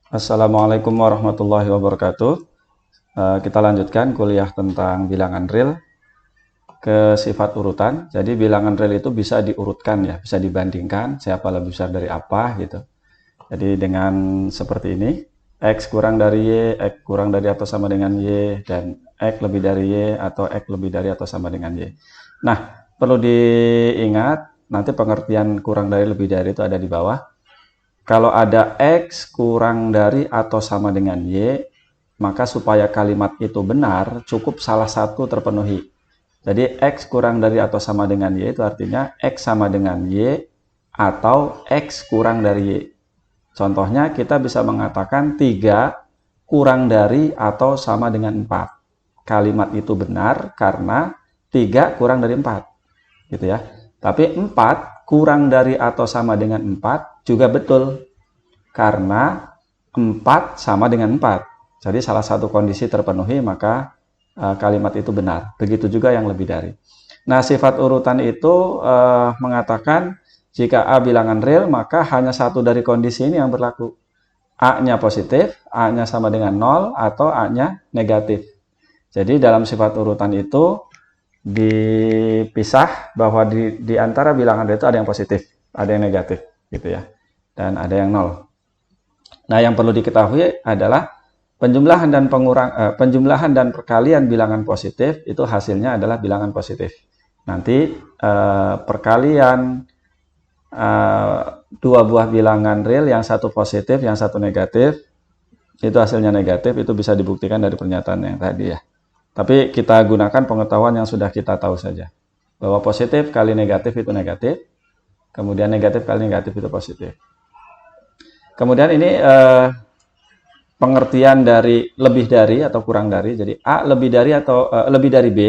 Assalamualaikum warahmatullahi wabarakatuh. Kita lanjutkan kuliah tentang bilangan real ke sifat urutan. Jadi bilangan real itu bisa diurutkan ya, bisa dibandingkan siapa lebih besar dari apa gitu. Jadi dengan seperti ini, X kurang dari Y, X kurang dari atau sama dengan Y, dan X lebih dari Y atau X lebih dari atau sama dengan Y. Nah, perlu diingat, nanti pengertian kurang dari lebih dari itu ada di bawah. Kalau ada X kurang dari atau sama dengan Y, maka supaya kalimat itu benar, cukup salah satu terpenuhi. Jadi X kurang dari atau sama dengan Y itu artinya X sama dengan Y atau X kurang dari Y. Contohnya kita bisa mengatakan 3 kurang dari atau sama dengan 4. Kalimat itu benar karena 3 kurang dari 4. Gitu ya. Tapi 4 kurang dari atau sama dengan 4 juga betul. Karena 4 sama dengan 4. Jadi salah satu kondisi terpenuhi maka kalimat itu benar. Begitu juga yang lebih dari. Nah, sifat urutan itu mengatakan jika A bilangan real maka hanya satu dari kondisi ini yang berlaku. A-nya positif, A-nya sama dengan 0 atau A-nya negatif. Jadi dalam sifat urutan itu dipisah bahwa di antara bilangan real itu ada yang positif, ada yang negatif gitu ya. Dan ada yang 0. Nah, yang perlu diketahui adalah penjumlahan dan perkalian bilangan positif itu hasilnya adalah bilangan positif. Nanti perkalian dua buah bilangan real, yang satu positif, yang satu negatif, itu hasilnya negatif, itu bisa dibuktikan dari pernyataan yang tadi ya. Tapi kita gunakan pengetahuan yang sudah kita tahu saja. Bahwa positif kali negatif itu negatif, kemudian negatif kali negatif itu positif. Kemudian ini pengertian dari lebih dari atau kurang dari. Jadi A lebih dari atau lebih dari B.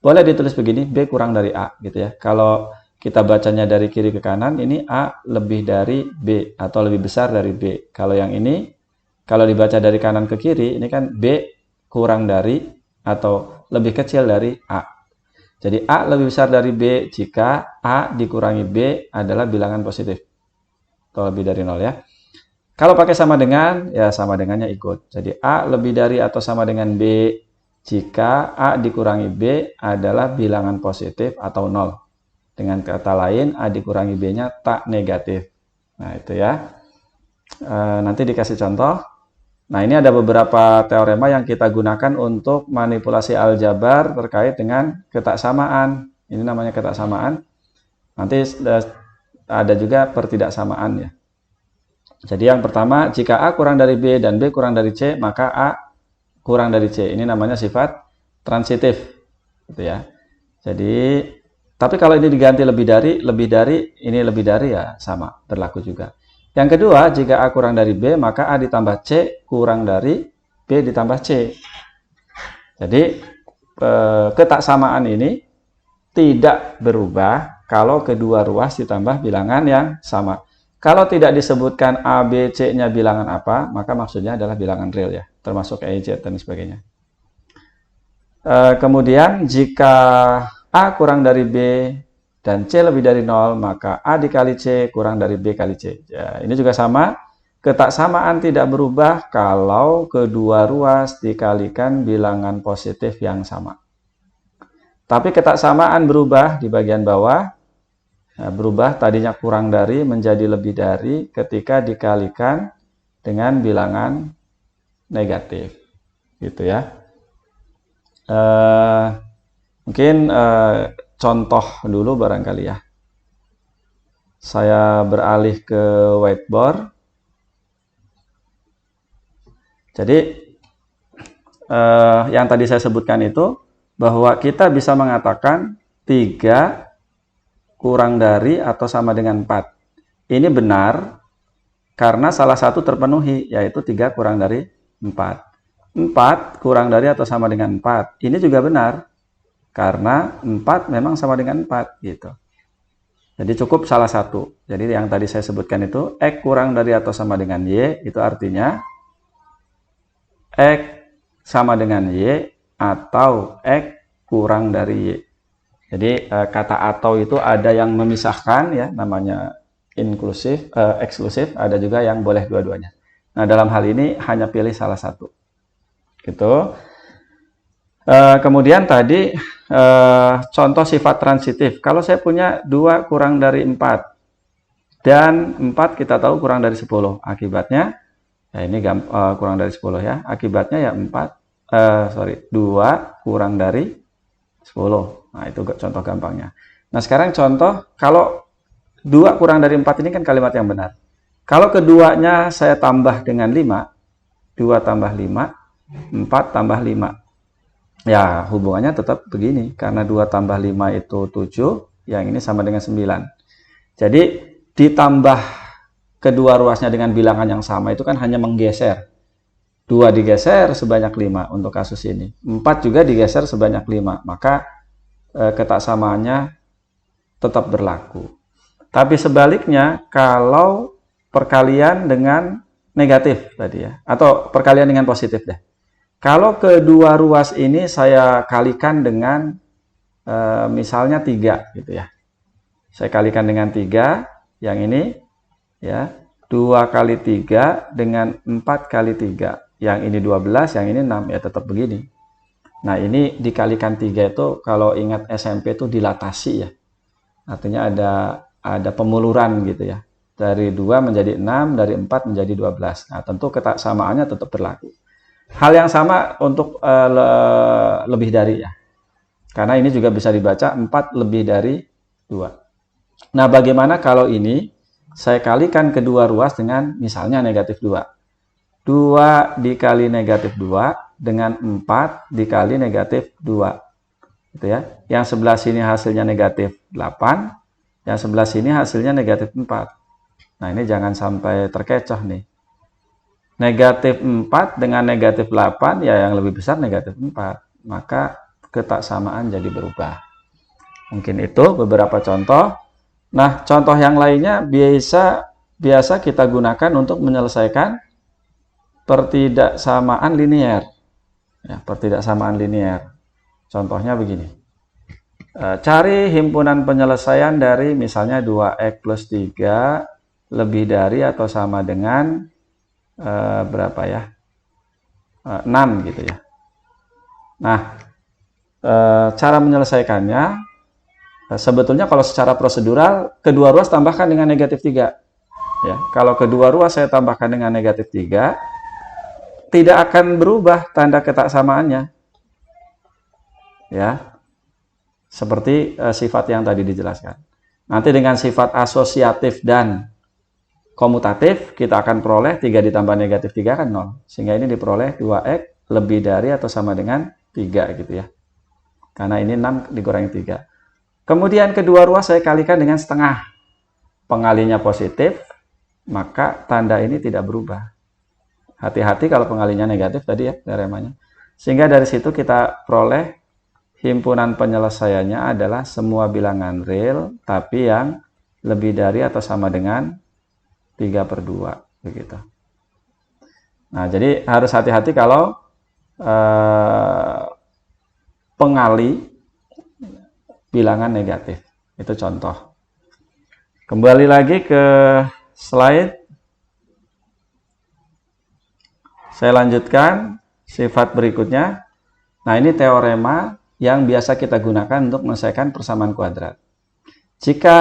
Boleh ditulis begini, B kurang dari A gitu ya. Kalau kita bacanya dari kiri ke kanan, ini A lebih dari B atau lebih besar dari B. Kalau yang ini, kalau dibaca dari kanan ke kiri, ini kan B kurang dari atau lebih kecil dari A. Jadi A lebih besar dari B jika A dikurangi B adalah bilangan positif. Atau lebih dari 0 ya. Kalau pakai sama dengan, ya sama dengannya ikut. Jadi A lebih dari atau sama dengan B jika A dikurangi B adalah bilangan positif atau 0. Dengan kata lain, A dikurangi B-nya tak negatif. Nah, itu ya. Nanti dikasih contoh. Nah, ini ada beberapa teorema yang kita gunakan untuk manipulasi aljabar terkait dengan ketaksamaan. Ini namanya ketaksamaan. Nanti ada juga pertidaksamaan ya. Jadi yang pertama, jika A kurang dari B dan B kurang dari C, maka A kurang dari C. Ini namanya sifat transitif. Gitu ya. Jadi, tapi kalau ini diganti lebih dari, ini lebih dari ya sama, berlaku juga. Yang kedua, jika A kurang dari B, maka A ditambah C kurang dari B ditambah C. Jadi, ketaksamaan ini tidak berubah kalau kedua ruas ditambah bilangan yang sama. Kalau tidak disebutkan A, B, C-nya bilangan apa, maka maksudnya adalah bilangan real ya, termasuk E, Z, dan sebagainya. Kemudian jika A kurang dari B dan C lebih dari 0, maka A dikali C kurang dari B kali C. Ya, ini juga sama, ketaksamaan tidak berubah kalau kedua ruas dikalikan bilangan positif yang sama. Tapi ketaksamaan berubah di bagian bawah. Nah, berubah tadinya kurang dari menjadi lebih dari ketika dikalikan dengan bilangan negatif gitu ya. Mungkin contoh dulu barangkali ya. Saya beralih ke whiteboard. Jadi yang tadi saya sebutkan itu bahwa kita bisa mengatakan 3 kurang dari atau sama dengan 4. Ini benar karena salah satu terpenuhi, yaitu 3 kurang dari 4. 4 kurang dari atau sama dengan 4. Ini juga benar karena 4 memang sama dengan 4 gitu. Jadi cukup salah satu. Jadi yang tadi saya sebutkan itu X kurang dari atau sama dengan Y, itu artinya X sama dengan Y atau X kurang dari Y. Jadi kata atau itu ada yang memisahkan ya, namanya inklusif, eksklusif, ada juga yang boleh dua-duanya. Nah, dalam hal ini hanya pilih salah satu. Gitu. Kemudian tadi contoh sifat transitif. Kalau saya punya 2 kurang dari 4 dan 4 kita tahu kurang dari 10. Akibatnya ya ini kurang dari 10 ya. Akibatnya ya 2 kurang dari 10. Nah, itu contoh gampangnya. Nah, sekarang contoh kalau 2 kurang dari 4 ini kan kalimat yang benar. Kalau keduanya saya tambah dengan 5, 2 tambah 5, 4 tambah 5. Ya, hubungannya tetap begini. Karena 2 tambah 5 itu 7, yang ini sama dengan 9. Jadi, ditambah kedua ruasnya dengan bilangan yang sama itu kan hanya menggeser. 2 digeser sebanyak 5 untuk kasus ini. 4 juga digeser sebanyak 5. Maka ketaksamaannya tetap berlaku. Tapi sebaliknya, kalau perkalian dengan negatif tadi ya, atau perkalian dengan positif deh. Kalau kedua ruas ini saya kalikan dengan misalnya 3 gitu ya. Saya kalikan dengan 3, yang ini ya, 2 kali 3 dengan 4 kali 3. Yang ini 12, yang ini 6, ya tetap begini. Nah, ini dikalikan 3 itu kalau ingat SMP itu dilatasi ya. Artinya ada pemuluran gitu ya. Dari 2 menjadi 6, dari 4 menjadi 12. Nah, tentu ketaksamaannya tetap berlaku. Hal yang sama untuk lebih dari ya. Karena ini juga bisa dibaca 4 lebih dari 2. Nah, bagaimana kalau ini saya kalikan kedua ruas dengan misalnya negatif 2. 2 dikali negatif 2 dengan 4 dikali negatif 2. Gitu ya. Yang sebelah sini hasilnya negatif 8, yang sebelah sini hasilnya negatif 4. Nah, ini jangan sampai terkecoh nih. Negatif 4 dengan negatif 8, ya yang lebih besar negatif 4. Maka ketaksamaan jadi berubah. Mungkin itu beberapa contoh. Nah, contoh yang lainnya biasa kita gunakan untuk menyelesaikan pertidaksamaan linier. Ya, pertidaksamaan linier. Contohnya begini. Cari himpunan penyelesaian dari misalnya 2x plus 3 lebih dari atau sama dengan berapa ya? 6 gitu ya. Nah, cara menyelesaikannya sebetulnya kalau secara prosedural kedua ruas tambahkan dengan negatif 3. Ya, kalau kedua ruas saya tambahkan dengan negatif 3, tidak akan berubah tanda ketaksamaannya. Ya. Seperti sifat yang tadi dijelaskan. Nanti dengan sifat asosiatif dan komutatif, kita akan peroleh 3 ditambah negatif 3 kan 0. Sehingga ini diperoleh 2x lebih dari atau sama dengan 3 gitu ya. Karena ini 6 dikurangi 3. Kemudian kedua ruas saya kalikan dengan setengah. Pengalinya positif, maka tanda ini tidak berubah. Hati-hati kalau pengalinya negatif tadi ya, teoremanya. Sehingga dari situ kita peroleh himpunan penyelesaiannya adalah semua bilangan real, tapi yang lebih dari atau sama dengan 3/2. Begitu. Nah, jadi harus hati-hati kalau pengali bilangan negatif. Itu contoh. Kembali lagi ke slide. Saya lanjutkan sifat berikutnya. Nah, ini teorema yang biasa kita gunakan untuk menyelesaikan persamaan kuadrat. Jika,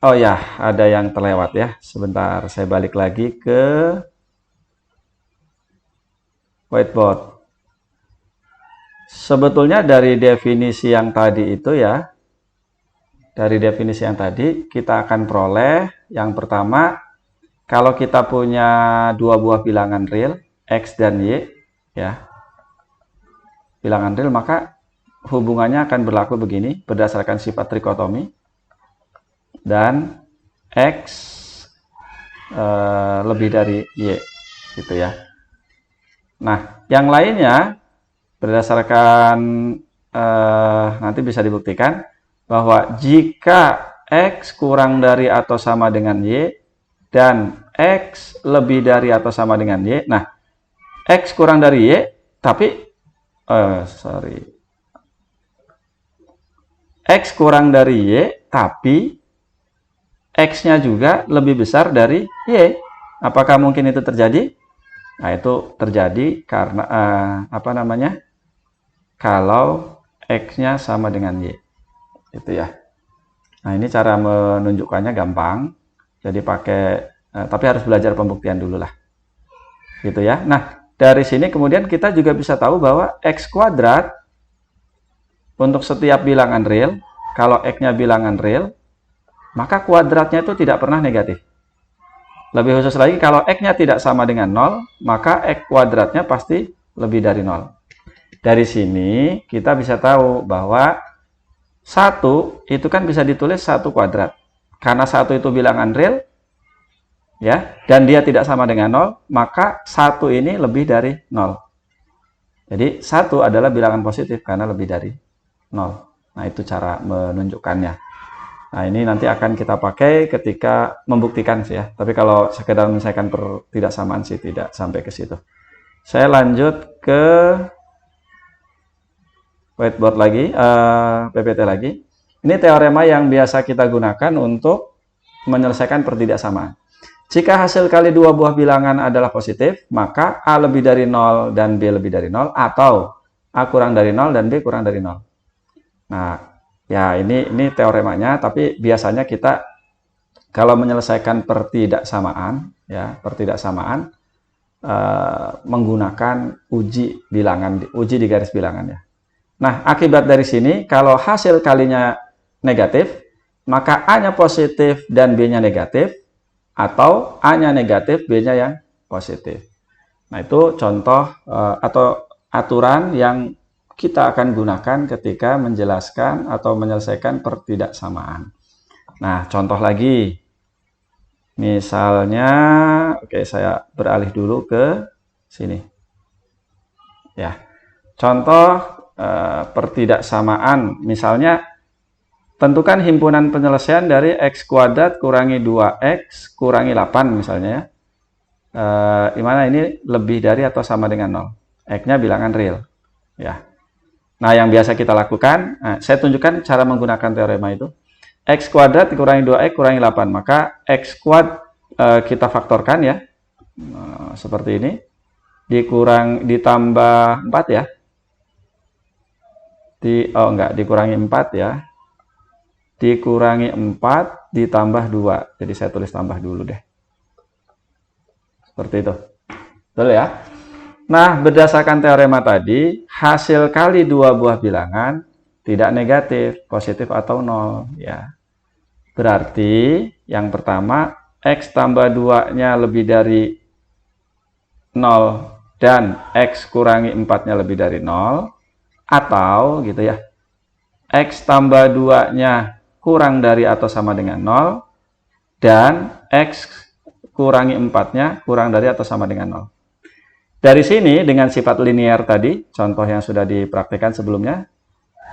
oh ya, ada yang terlewat ya. Sebentar, saya balik lagi ke whiteboard. Sebetulnya dari definisi yang tadi itu ya, dari definisi yang tadi kita akan peroleh yang pertama, kalau kita punya 2 buah bilangan real, X dan Y, ya, bilangan real, maka hubungannya akan berlaku begini, berdasarkan sifat trikotomi, dan X lebih dari Y, gitu ya. Nah, yang lainnya, berdasarkan nanti bisa dibuktikan, bahwa jika X kurang dari atau sama dengan Y, dan X lebih dari atau sama dengan Y, nah, X kurang dari Y, tapi X kurang dari Y, tapi X-nya juga lebih besar dari Y. Apakah mungkin itu terjadi? Nah, itu terjadi karena kalau X-nya sama dengan Y. Itu ya. Nah, ini cara menunjukkannya gampang. Jadi tapi harus belajar pembuktian dulu lah. Gitu ya. Nah, dari sini kemudian kita juga bisa tahu bahwa X kuadrat untuk setiap bilangan real, kalau X-nya bilangan real, maka kuadratnya itu tidak pernah negatif. Lebih khusus lagi, kalau X-nya tidak sama dengan 0, maka X kuadratnya pasti lebih dari 0. Dari sini kita bisa tahu bahwa 1 itu kan bisa ditulis 1 kuadrat. Karena 1 itu bilangan real, ya, dan dia tidak sama dengan 0, maka 1 ini lebih dari 0. Jadi 1 adalah bilangan positif karena lebih dari 0. Nah, itu cara menunjukkannya. Nah, ini nanti akan kita pakai ketika membuktikan sih ya. Tapi kalau sekedar menyelesaikan pertidaksamaan sih tidak sampai ke situ. Saya lanjut ke whiteboard lagi, PPT lagi. Ini teorema yang biasa kita gunakan untuk menyelesaikan pertidaksamaan. Jika hasil kali dua buah bilangan adalah positif, maka A lebih dari 0 dan B lebih dari 0, atau A kurang dari 0 dan B kurang dari 0. Nah, ya ini teoremanya, tapi biasanya kita kalau menyelesaikan pertidaksamaan, ya, menggunakan uji bilangan, uji di garis bilangan ya. Nah, akibat dari sini, kalau hasil kalinya negatif, maka A-nya positif dan B-nya negatif, atau A-nya negatif, B-nya yang positif. Nah, itu contoh atau aturan yang kita akan gunakan ketika menjelaskan atau menyelesaikan pertidaksamaan. Nah, contoh lagi. Misalnya, oke, saya beralih dulu ke sini. Ya. Contoh pertidaksamaan, misalnya tentukan himpunan penyelesaian dari X kuadrat kurangi 2X kurangi 8 misalnya ya. Gimana ini lebih dari atau sama dengan 0? X-nya bilangan real. Ya. Nah, yang biasa kita lakukan, saya tunjukkan cara menggunakan teorema itu. X kuadrat dikurangi 2X kurangi 8. Maka X kuadrat kita faktorkan ya. Seperti ini. Ditambah 4 ya. Dikurangi 4 ya. Dikurangi 4 ditambah 2. Jadi saya tulis tambah dulu deh. Seperti itu. Betul ya? Nah, berdasarkan teorema tadi, hasil kali dua buah bilangan tidak negatif, positif atau 0 ya. Berarti yang pertama, X tambah 2-nya lebih dari 0 dan X kurangi 4-nya lebih dari 0, atau gitu ya, X tambah 2-nya kurang dari atau sama dengan 0 dan X kurangi 4-nya kurang dari atau sama dengan 0. Dari sini dengan sifat linear tadi, contoh yang sudah dipraktikkan sebelumnya,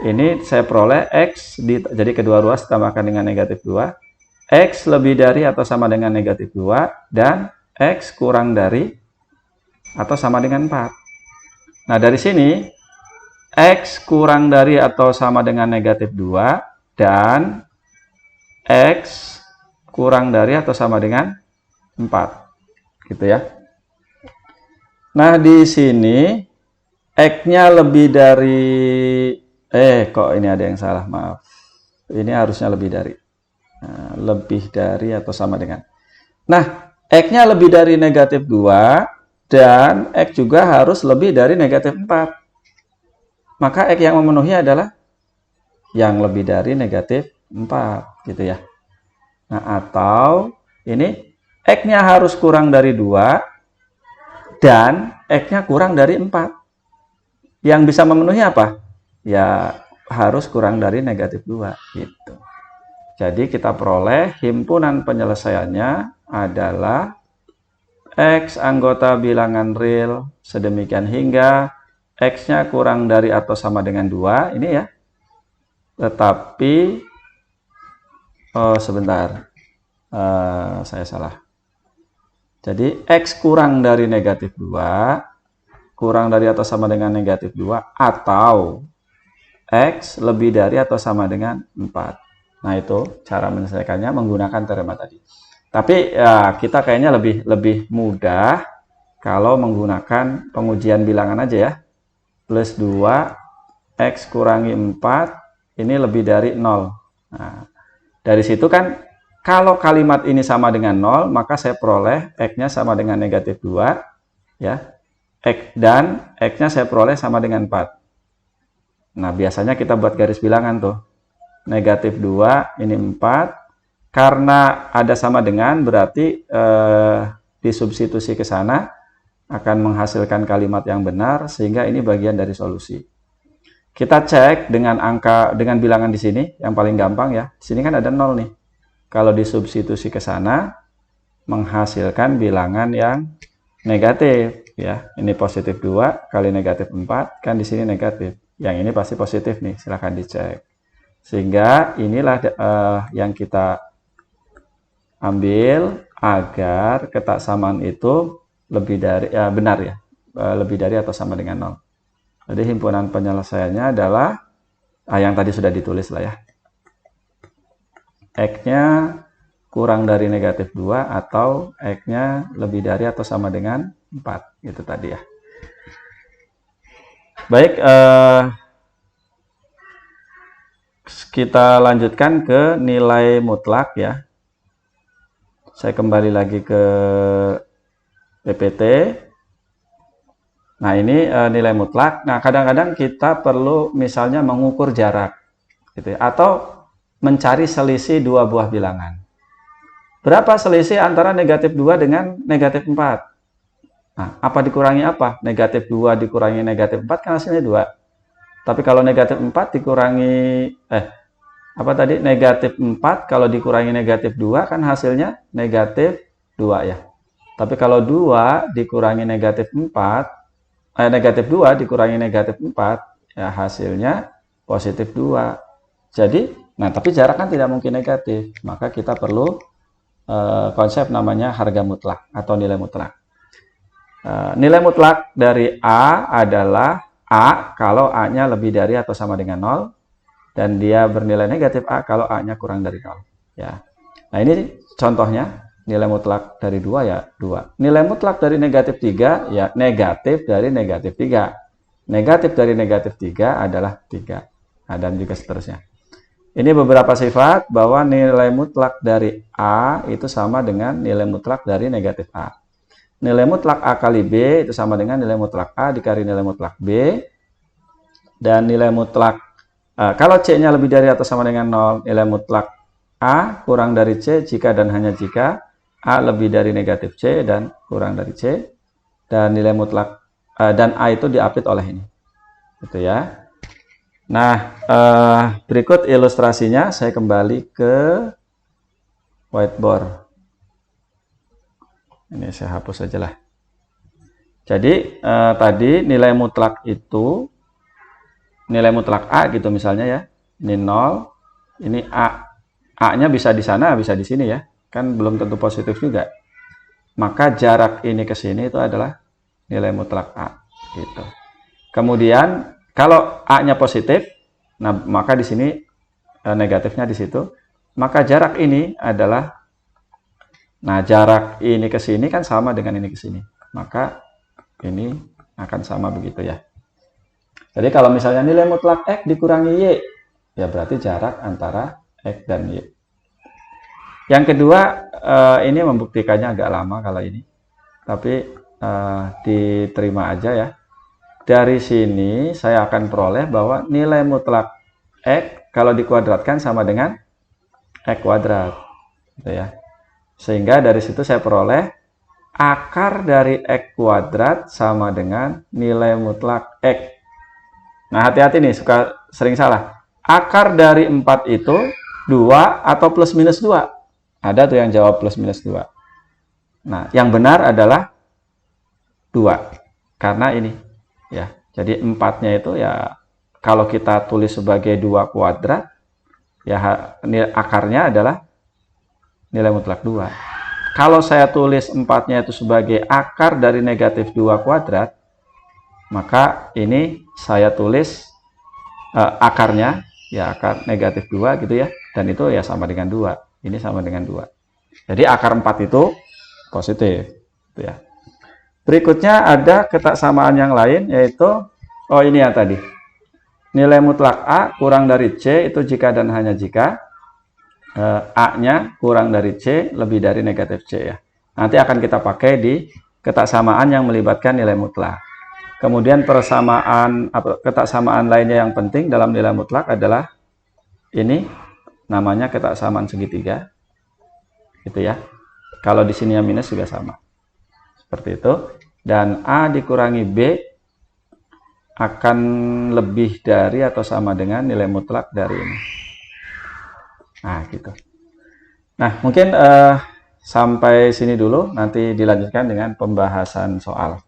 ini saya peroleh X, jadi kedua ruas ditambahkan dengan negatif 2, X lebih dari atau sama dengan negatif 2, dan X kurang dari atau sama dengan 4. Nah, dari sini, X kurang dari atau sama dengan negatif 2, dan X kurang dari atau sama dengan 4. Gitu ya. Nah, di sini X-nya lebih dari kok ini ada yang salah, maaf. Ini harusnya lebih dari. Nah, lebih dari atau sama dengan. Nah, X-nya lebih dari negatif 2 dan X juga harus lebih dari negatif 4. Maka X yang memenuhi adalah yang lebih dari negatif 4 gitu ya. Nah, atau ini X-nya harus kurang dari 2 dan X-nya kurang dari 4. Yang bisa memenuhi apa? Ya, harus kurang dari negatif 2. Gitu. Jadi, kita peroleh himpunan penyelesaiannya adalah X anggota bilangan real sedemikian hingga X-nya kurang dari atau sama dengan 2. Ini ya. Tetapi, sebentar. Saya salah. Jadi, X kurang dari negatif 2, kurang dari atau sama dengan negatif 2, atau X lebih dari atau sama dengan 4. Nah, itu cara menyelesaikannya menggunakan teorema tadi. Tapi ya kita kayaknya lebih mudah kalau menggunakan pengujian bilangan aja ya. Plus 2, X kurangi 4, ini lebih dari 0. Nah, dari situ kan, kalau kalimat ini sama dengan 0, maka saya peroleh X-nya sama dengan negatif 2, ya. Dan X-nya saya peroleh sama dengan 4. Nah, biasanya kita buat garis bilangan tuh. Negatif 2, ini 4. Karena ada sama dengan, berarti disubstitusi ke sana akan menghasilkan kalimat yang benar, sehingga ini bagian dari solusi. Kita cek dengan bilangan di sini, yang paling gampang ya. Di sini kan ada 0 nih. Kalau disubstitusi ke sana, menghasilkan bilangan yang negatif ya. Ini positif 2 kali negatif 4, kan di sini negatif. Yang ini pasti positif nih, silahkan dicek. Sehingga inilah yang kita ambil agar ketaksamaan itu lebih dari benar ya, lebih dari atau sama dengan 0. Jadi himpunan penyelesaiannya adalah yang tadi sudah ditulis lah ya. X-nya kurang dari negatif 2 atau X-nya lebih dari atau sama dengan 4. Itu tadi ya. Baik, kita lanjutkan ke nilai mutlak ya. Saya kembali lagi ke PPT. Nah, ini nilai mutlak. Nah, kadang-kadang kita perlu misalnya mengukur jarak gitu ya, atau mencari selisih dua buah bilangan. Berapa selisih antara negatif 2 dengan negatif 4? Nah, apa dikurangi apa? Negatif 2 dikurangi negatif 4 kan hasilnya 2. Tapi kalau negatif 4 dikurangi negatif 4 kalau dikurangi negatif 2 kan hasilnya negatif 2 ya. Tapi kalau 2 dikurangi negatif 4, negatif 2 dikurangi negatif 4, ya hasilnya positif 2. Jadi, tapi jarak kan tidak mungkin negatif. Maka kita perlu konsep namanya harga mutlak atau nilai mutlak. Nilai mutlak dari A adalah A kalau A-nya lebih dari atau sama dengan 0. Dan dia bernilai negatif A kalau A-nya kurang dari 0. Ya. Nah, ini contohnya nilai mutlak dari 2 ya 2. Nilai mutlak dari negatif 3 ya negatif dari negatif 3. Negatif dari negatif 3 adalah 3. Nah, dan juga seterusnya. Ini beberapa sifat bahwa nilai mutlak dari A itu sama dengan nilai mutlak dari negatif A. Nilai mutlak A kali B itu sama dengan nilai mutlak A dikali nilai mutlak B. Dan nilai mutlak kalau C-nya lebih dari atau sama dengan 0, nilai mutlak A kurang dari C jika dan hanya jika A lebih dari negatif C dan kurang dari C. Dan nilai mutlak dan A itu diapit oleh ini. Gitu ya. Nah, berikut ilustrasinya. Saya kembali ke whiteboard. Ini saya hapus saja lah. Jadi, tadi nilai mutlak itu nilai mutlak A gitu misalnya ya. Ini 0, ini A. A-nya bisa di sana, bisa di sini ya. Kan belum tentu positif juga. Maka jarak ini ke sini itu adalah nilai mutlak A gitu. Kemudian kalau A-nya positif, nah maka di sini negatifnya di situ. Maka jarak ini adalah jarak ini ke sini kan sama dengan ini ke sini. Maka ini akan sama begitu ya. Jadi kalau misalnya nilai mutlak X dikurangi Y, ya berarti jarak antara X dan Y. Yang kedua, ini membuktikannya agak lama kalau ini. Tapi diterima aja ya. Dari sini saya akan peroleh bahwa nilai mutlak X kalau dikuadratkan sama dengan X kuadrat. Gitu ya. Sehingga dari situ saya peroleh akar dari X kuadrat sama dengan nilai mutlak X. Nah, hati-hati nih, suka sering salah. Akar dari 4 itu 2 atau plus minus 2. Ada tuh yang jawab plus minus 2. Nah, yang benar adalah 2. Karena ini. Ya, jadi 4-nya itu ya, kalau kita tulis sebagai 2 kuadrat, ya akarnya adalah nilai mutlak 2. Kalau saya tulis 4-nya itu sebagai akar dari negatif 2 kuadrat, maka ini saya tulis akarnya, ya akar negatif 2 gitu ya. Dan itu ya sama dengan 2. Ini sama dengan 2. Jadi akar 4 itu positif. Gitu ya. Berikutnya ada ketaksamaan yang lain, yaitu, oh ini ya tadi. Nilai mutlak A kurang dari C itu jika dan hanya jika A-nya kurang dari C lebih dari negatif C ya. Nanti akan kita pakai di ketaksamaan yang melibatkan nilai mutlak. Kemudian ketaksamaan lainnya yang penting dalam nilai mutlak adalah ini, namanya ketaksamaan segitiga. Gitu ya. Kalau di sini yang minus juga sama. Seperti itu. Dan A dikurangi B akan lebih dari atau sama dengan nilai mutlak dari ini. Nah, gitu. Nah, mungkin sampai sini dulu, nanti dilanjutkan dengan pembahasan soal.